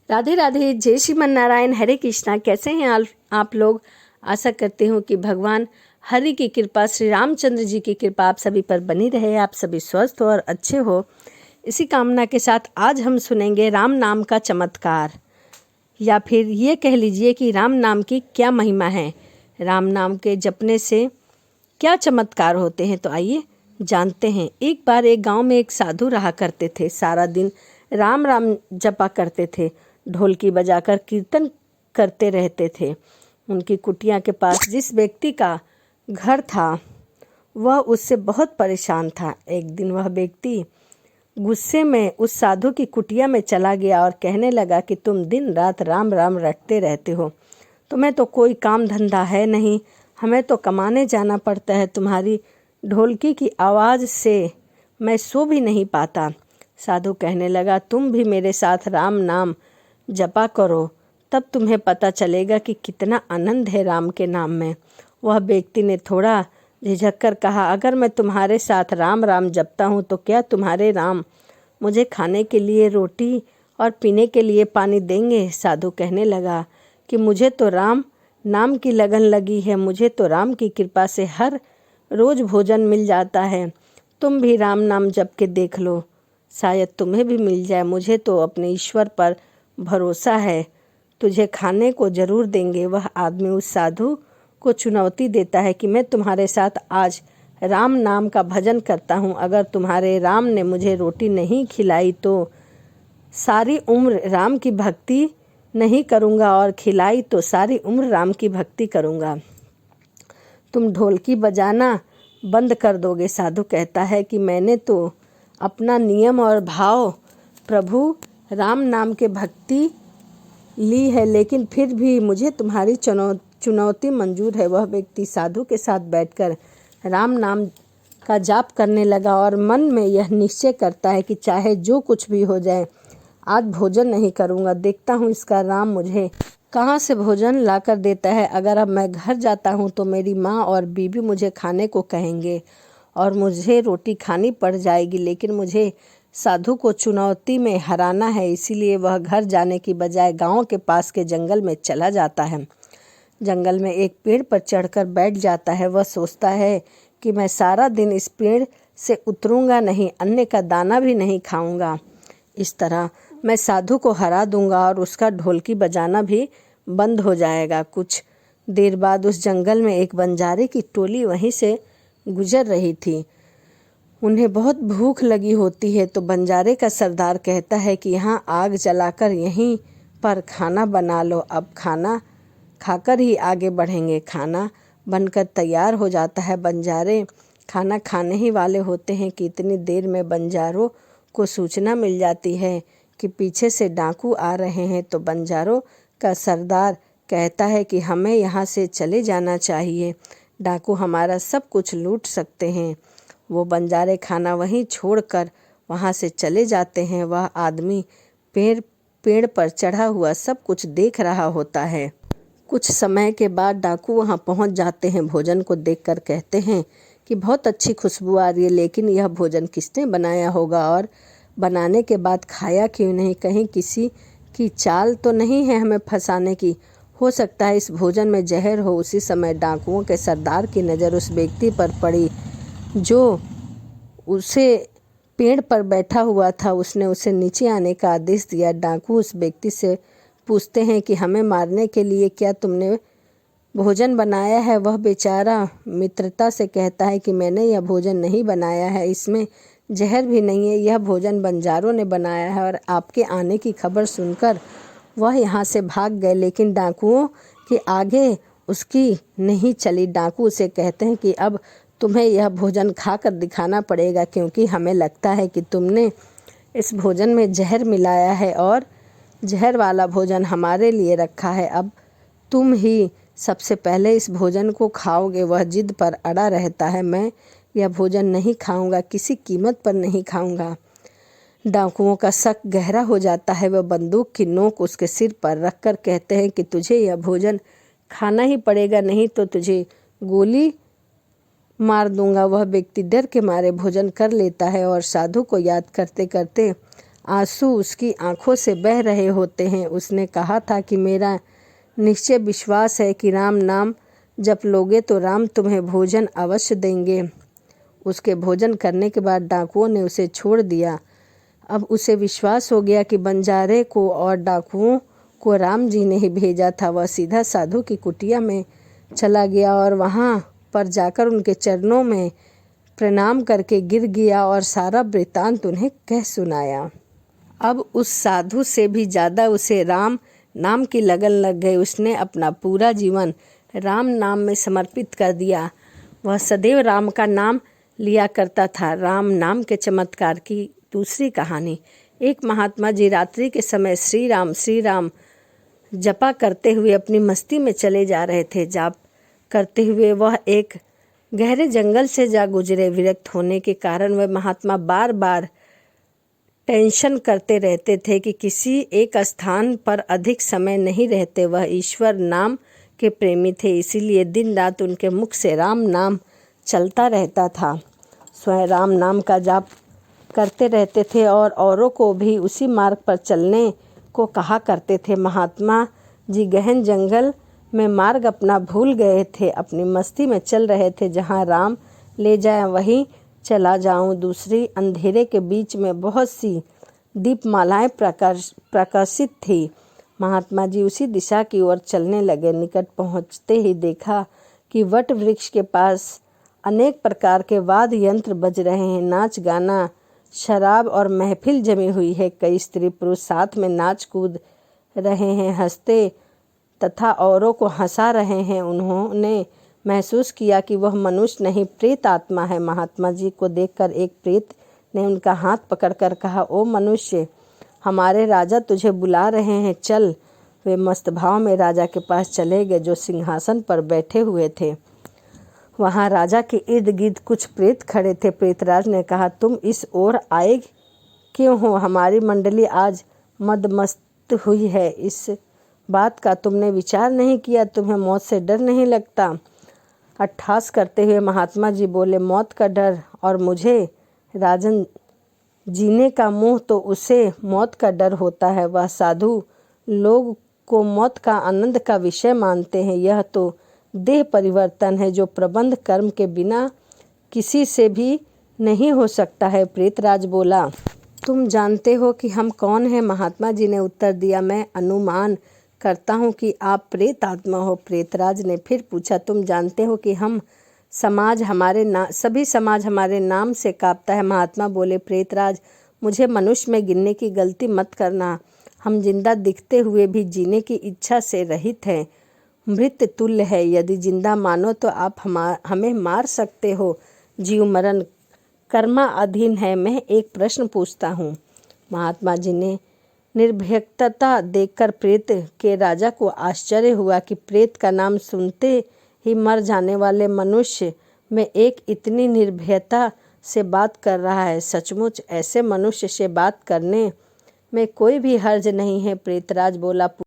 राधे राधे, जय श्रीमन नारायण, हरे कृष्णा। कैसे हैं आप लोग? आशा करती हूँ कि भगवान हरि की कृपा, श्री रामचंद्र जी की कृपा आप सभी पर बनी रहे, आप सभी स्वस्थ हो और अच्छे हो। इसी कामना के साथ आज हम सुनेंगे राम नाम का चमत्कार, या फिर ये कह लीजिए कि राम नाम की क्या महिमा है, राम नाम के जपने से क्या चमत्कार होते हैं। तो आइए जानते हैं। एक बार एक गांव में एक साधु रहा करते थे। सारा दिन राम राम जपा करते थे, ढोलकी बजाकर कीर्तन करते रहते थे। उनकी कुटिया के पास जिस व्यक्ति का घर था वह उससे बहुत परेशान था। एक दिन वह व्यक्ति गुस्से में उस साधु की कुटिया में चला गया और कहने लगा कि तुम दिन रात राम राम रटते रहते हो, तुम्हें तो कोई काम धंधा है नहीं, हमें तो कमाने जाना पड़ता है, तुम्हारी ढोलकी की आवाज़ से मैं सो भी नहीं पाता। साधु कहने लगा, तुम भी मेरे साथ राम नाम जपा करो, तब तुम्हें पता चलेगा कि कितना आनंद है राम के नाम में। वह व्यक्ति ने थोड़ा झिझक कर कहा, अगर मैं तुम्हारे साथ राम राम जपता हूँ तो क्या तुम्हारे राम मुझे खाने के लिए रोटी और पीने के लिए पानी देंगे? साधु कहने लगा कि मुझे तो राम नाम की लगन लगी है, मुझे तो राम की कृपा से हर रोज़ भोजन मिल जाता है। तुम भी राम नाम जप के देख लो, शायद तुम्हें भी मिल जाए। मुझे तो अपने ईश्वर पर भरोसा है, तुझे खाने को जरूर देंगे। वह आदमी उस साधु को चुनौती देता है कि मैं तुम्हारे साथ आज राम नाम का भजन करता हूँ, अगर तुम्हारे राम ने मुझे रोटी नहीं खिलाई तो सारी उम्र राम की भक्ति नहीं करूँगा, और खिलाई तो सारी उम्र राम की भक्ति करूँगा। तुम ढोलकी बजाना बंद कर दोगे? साधु कहता है कि मैंने तो अपना नियम और भाव प्रभु राम नाम के भक्ति ली है, लेकिन फिर भी मुझे तुम्हारी चुनौती मंजूर है। वह व्यक्ति साधु के साथ बैठकर राम नाम का जाप करने लगा और मन में यह निश्चय करता है कि चाहे जो कुछ भी हो जाए, आज भोजन नहीं करूँगा, देखता हूँ इसका राम मुझे कहाँ से भोजन ला कर देता है। अगर अब मैं घर जाता हूँ तो मेरी माँ और बीबी मुझे खाने को कहेंगे और मुझे रोटी खानी पड़ जाएगी, लेकिन मुझे साधु को चुनौती में हराना है। इसीलिए वह घर जाने की बजाय गांव के पास के जंगल में चला जाता है। जंगल में एक पेड़ पर चढ़कर बैठ जाता है। वह सोचता है कि मैं सारा दिन इस पेड़ से उतरूंगा नहीं, अन्न का दाना भी नहीं खाऊंगा। इस तरह मैं साधु को हरा दूंगा और उसका ढोलकी बजाना भी बंद हो जाएगा। कुछ देर बाद उस जंगल में एक बंजारे की टोली वहीं से गुजर रही थी। उन्हें बहुत भूख लगी होती है, तो बंजारे का सरदार कहता है कि यहाँ आग जलाकर यहीं पर खाना बना लो, अब खाना खाकर ही आगे बढ़ेंगे। खाना बनकर तैयार हो जाता है। बंजारे खाना खाने ही वाले होते हैं कि इतनी देर में बंजारों को सूचना मिल जाती है कि पीछे से डाकू आ रहे हैं। तो बंजारों का सरदार कहता है कि हमें यहाँ से चले जाना चाहिए, डाकू हमारा सब कुछ लूट सकते हैं। वो बंजारे खाना वहीं छोड़कर वहाँ से चले जाते हैं। वह आदमी पेड़ पर चढ़ा हुआ सब कुछ देख रहा होता है। कुछ समय के बाद डाकू वहाँ पहुँच जाते हैं। भोजन को देखकर कहते हैं कि बहुत अच्छी खुशबू आ रही है, लेकिन यह भोजन किसने बनाया होगा और बनाने के बाद खाया क्यों नहीं? कहीं किसी की चाल तो नहीं है हमें फंसाने की? हो सकता है इस भोजन में जहर हो। उसी समय डाकुओं के सरदार की नज़र उस व्यक्ति पर पड़ी जो उसे पेड़ पर बैठा हुआ था। उसने उसे नीचे आने का आदेश दिया। डाकू उस व्यक्ति से पूछते हैं कि हमें मारने के लिए क्या तुमने भोजन बनाया है? वह बेचारा मित्रता से कहता है कि मैंने यह भोजन नहीं बनाया है, इसमें जहर भी नहीं है, यह भोजन बंजारों ने बनाया है और आपके आने की खबर सुनकर वह यहाँ से भाग गए। लेकिन डाकुओं के आगे उसकी नहीं चली। डाकू उसे कहते हैं कि अब तुम्हें यह भोजन खाकर दिखाना पड़ेगा, क्योंकि हमें लगता है कि तुमने इस भोजन में जहर मिलाया है और जहर वाला भोजन हमारे लिए रखा है। अब तुम ही सबसे पहले इस भोजन को खाओगे। वह जिद पर अड़ा रहता है, मैं यह भोजन नहीं खाऊंगा, किसी कीमत पर नहीं खाऊंगा। डाकुओं का शक गहरा हो जाता है। वह बंदूक की नोक उसके सिर पर रखकर कहते हैं कि तुझे यह भोजन खाना ही पड़ेगा, नहीं तो तुझे गोली मार दूंगा। वह व्यक्ति डर के मारे भोजन कर लेता है और साधु को याद करते करते आंसू उसकी आंखों से बह रहे होते हैं। उसने कहा था कि मेरा निश्चय विश्वास है कि राम नाम जप लोगे तो राम तुम्हें भोजन अवश्य देंगे। उसके भोजन करने के बाद डाकुओं ने उसे छोड़ दिया। अब उसे विश्वास हो गया कि बंजारे को और डाकुओं को राम जी ने ही भेजा था। वह सीधा साधु की कुटिया में चला गया और वहाँ पर जाकर उनके चरणों में प्रणाम करके गिर गया और सारा वृत्तांत उन्हें कह सुनाया। अब उस साधु से भी ज़्यादा उसे राम नाम की लगन लग गई। उसने अपना पूरा जीवन राम नाम में समर्पित कर दिया। वह सदैव राम का नाम लिया करता था। राम नाम के चमत्कार की दूसरी कहानी। एक महात्मा जी रात्रि के समय श्री राम जपा करते हुए अपनी मस्ती में चले जा रहे थे। जाप करते हुए वह एक गहरे जंगल से जा गुजरे। विरक्त होने के कारण वह महात्मा बार बार टेंशन करते रहते थे कि किसी एक स्थान पर अधिक समय नहीं रहते। वह ईश्वर नाम के प्रेमी थे, इसीलिए दिन रात उनके मुख से राम नाम चलता रहता था। स्वयं राम नाम का जाप करते रहते थे और औरों को भी उसी मार्ग पर चलने को कहा करते थे। महात्मा जी गहन जंगल में मार्ग अपना भूल गए थे। अपनी मस्ती में चल रहे थे। जहाँ राम ले जाए वहीं चला जाऊं। दूसरी अंधेरे के बीच में बहुत सी दीपमालाएं प्रकाशित थी। महात्मा जी उसी दिशा की ओर चलने लगे। निकट पहुंचते ही देखा कि वट वृक्ष के पास अनेक प्रकार के वाद्य यंत्र बज रहे हैं। नाच गाना, शराब और महफिल जमी हुई है। कई स्त्री पुरुष साथ में नाच कूद रहे हैं, हंसते तथा औरों को हंसा रहे हैं। उन्होंने महसूस किया कि वह मनुष्य नहीं, प्रेत आत्मा है। महात्मा जी को देखकर एक प्रेत ने उनका हाथ पकड़कर कहा, ओ मनुष्य, हमारे राजा तुझे बुला रहे हैं, चल। वे मस्त भाव में राजा के पास चले गए, जो सिंहासन पर बैठे हुए थे। वहाँ राजा के इर्द गिर्द कुछ प्रेत खड़े थे। प्रेतराज ने कहा, तुम इस ओर आए क्यों हो? हमारी मंडली आज मदमस्त हुई है। इस बात का तुमने विचार नहीं किया? तुम्हें मौत से डर नहीं लगता? अट्ठास करते हुए महात्मा जी बोले, मौत का डर और मुझे? राजन, जीने का मोह तो उसे मौत का डर होता है। वह साधु लोग को मौत का आनंद का विषय मानते हैं। यह तो देह परिवर्तन है जो प्रबंध कर्म के बिना किसी से भी नहीं हो सकता है। प्रेतराज बोला, तुम जानते हो कि हम कौन हैं? महात्मा जी ने उत्तर दिया, मैं अनुमान करता हूँ कि आप प्रेत आत्मा हो। प्रेतराज ने फिर पूछा, तुम जानते हो कि सभी समाज हमारे नाम से कांपता है? महात्मा बोले, प्रेतराज, मुझे मनुष्य में गिनने की गलती मत करना। हम जिंदा दिखते हुए भी जीने की इच्छा से रहित हैं, मृत तुल्य है। यदि जिंदा मानो तो आप हमें मार सकते हो। जीव मरण कर्मा अधीन है। मैं एक प्रश्न पूछता हूँ। महात्मा जी ने निर्भयता देखकर प्रेत के राजा को आश्चर्य हुआ कि प्रेत का नाम सुनते ही मर जाने वाले मनुष्य में एक इतनी निर्भयता से बात कर रहा है। सचमुच ऐसे मनुष्य से बात करने में कोई भी हर्ज नहीं है। प्रेतराज बोला,